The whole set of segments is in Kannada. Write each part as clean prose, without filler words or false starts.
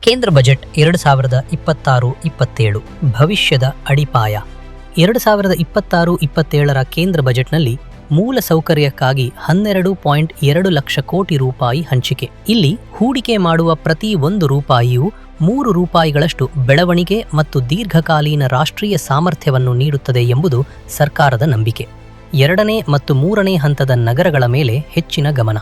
ಕೇಂದ್ರ ಬಜೆಟ್ 2026-27 ಭವಿಷ್ಯದ ಅಡಿಪಾಯ. 2026-27ರ ಕೇಂದ್ರ ಬಜೆಟ್ನಲ್ಲಿ ಮೂಲ ಸೌಕರ್ಯಕ್ಕಾಗಿ 12.2 ಲಕ್ಷ ಕೋಟಿ ರೂಪಾಯಿ ಹಂಚಿಕೆ. ಇಲ್ಲಿ ಹೂಡಿಕೆ ಮಾಡುವ ಪ್ರತಿ 1 ರೂಪಾಯಿಯೂ 3 ರೂಪಾಯಿಗಳಷ್ಟು ಬೆಳವಣಿಗೆ ಮತ್ತು ದೀರ್ಘಕಾಲೀನ ರಾಷ್ಟ್ರೀಯ ಸಾಮರ್ಥ್ಯವನ್ನು ನೀಡುತ್ತದೆ ಎಂಬುದು ಸರ್ಕಾರದ ನಂಬಿಕೆ. 2ನೇ ಮತ್ತು 3ನೇ ಹಂತದ ನಗರಗಳ ಮೇಲೆ ಹೆಚ್ಚಿನ ಗಮನ.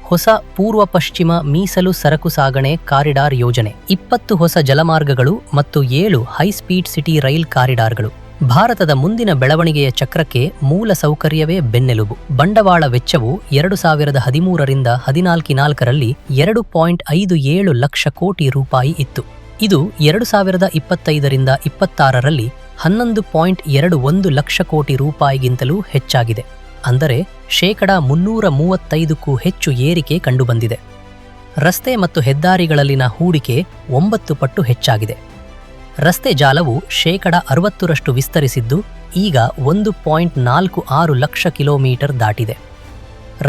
ಹೊಸ ಪೂರ್ವ ಪಶ್ಚಿಮ ಮೀಸಲು ಸರಕು ಸಾಗಣೆ ಕಾರಿಡಾರ್ ಯೋಜನೆ, 20 ಹೊಸ ಜಲಮಾರ್ಗಗಳು ಮತ್ತು 7 ಹೈಸ್ಪೀಡ್ ಸಿಟಿ ರೈಲ್ ಕಾರಿಡಾರ್ಗಳು. ಭಾರತದ ಮುಂದಿನ ಬೆಳವಣಿಗೆಯ ಚಕ್ರಕ್ಕೆ ಮೂಲ ಸೌಕರ್ಯವೇ ಬೆನ್ನೆಲುಬು. ಬಂಡವಾಳ ವೆಚ್ಚವು 2013-14ರಲ್ಲಿ 2.57 ಲಕ್ಷ ಕೋಟಿ ರೂಪಾಯಿ ಇತ್ತು. ಇದು 2025-26ರಲ್ಲಿ 11.21 ಲಕ್ಷ ಕೋಟಿ ರೂಪಾಯಿಗಿಂತಲೂ ಹೆಚ್ಚಾಗಿದೆ. ಅಂದರೆ 335ಕ್ಕೂ ಹೆಚ್ಚು ಏರಿಕೆ ಕಂಡುಬಂದಿದೆ. ರಸ್ತೆ ಮತ್ತು ಹೆದ್ದಾರಿಗಳಲ್ಲಿನ ಹೂಡಿಕೆ 9 ಪಟ್ಟು ಹೆಚ್ಚಾಗಿದೆ. ರಸ್ತೆ ಜಾಲವು 60% ವಿಸ್ತರಿಸಿದ್ದು ಈಗ 1.46 ಲಕ್ಷ ಕಿಲೋಮೀಟರ್ ದಾಟಿದೆ.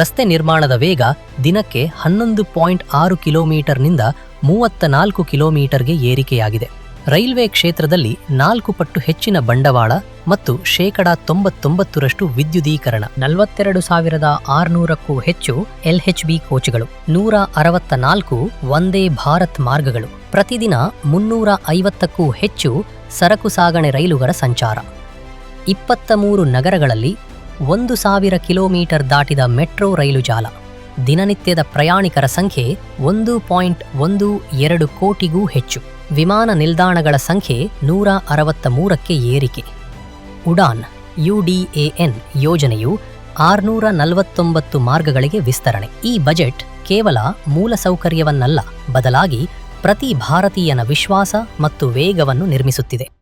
ರಸ್ತೆ ನಿರ್ಮಾಣದ ವೇಗ ದಿನಕ್ಕೆ 11.6 ಕಿಲೋಮೀಟರ್ನಿಂದ 34 ಕಿಲೋಮೀಟರ್ಗೆ ಏರಿಕೆಯಾಗಿದೆ. ರೈಲ್ವೆ ಕ್ಷೇತ್ರದಲ್ಲಿ 4 ಪಟ್ಟು ಹೆಚ್ಚಿನ ಬಂಡವಾಳ ಮತ್ತು 99% ವಿದ್ಯುದೀಕರಣ. 42,600ಕ್ಕೂ ಹೆಚ್ಚು LHB ಕೋಚ್ಗಳು, 164 ವಂದೇ ಭಾರತ್ ಮಾರ್ಗಗಳು, ಪ್ರತಿದಿನ 350ಕ್ಕೂ ಹೆಚ್ಚು ಸರಕು ಸಾಗಣೆ ರೈಲುಗಳ ಸಂಚಾರ. 23 ನಗರಗಳಲ್ಲಿ 1,000 ಕಿಲೋಮೀಟರ್ ದಾಟಿದ ಮೆಟ್ರೋ ರೈಲು ಜಾಲ. ದಿನನಿತ್ಯದ ಪ್ರಯಾಣಿಕರ ಸಂಖ್ಯೆ 1.12 ಕೋಟಿಗೂ ಹೆಚ್ಚು. ವಿಮಾನ ನಿಲ್ದಾಣಗಳ ಸಂಖ್ಯೆ 163ಕ್ಕೆ ಏರಿಕೆ. ಉಡಾನ್ UDAN ಯೋಜನೆಯು 649 ಮಾರ್ಗಗಳಿಗೆ ವಿಸ್ತರಣೆ. ಈ ಬಜೆಟ್ ಕೇವಲ ಮೂಲಸೌಕರ್ಯವನ್ನಲ್ಲ, ಬದಲಾಗಿ ಪ್ರತಿ ಭಾರತೀಯನ ವಿಶ್ವಾಸ ಮತ್ತು ವೇಗವನ್ನು ನಿರ್ಮಿಸುತ್ತಿದೆ.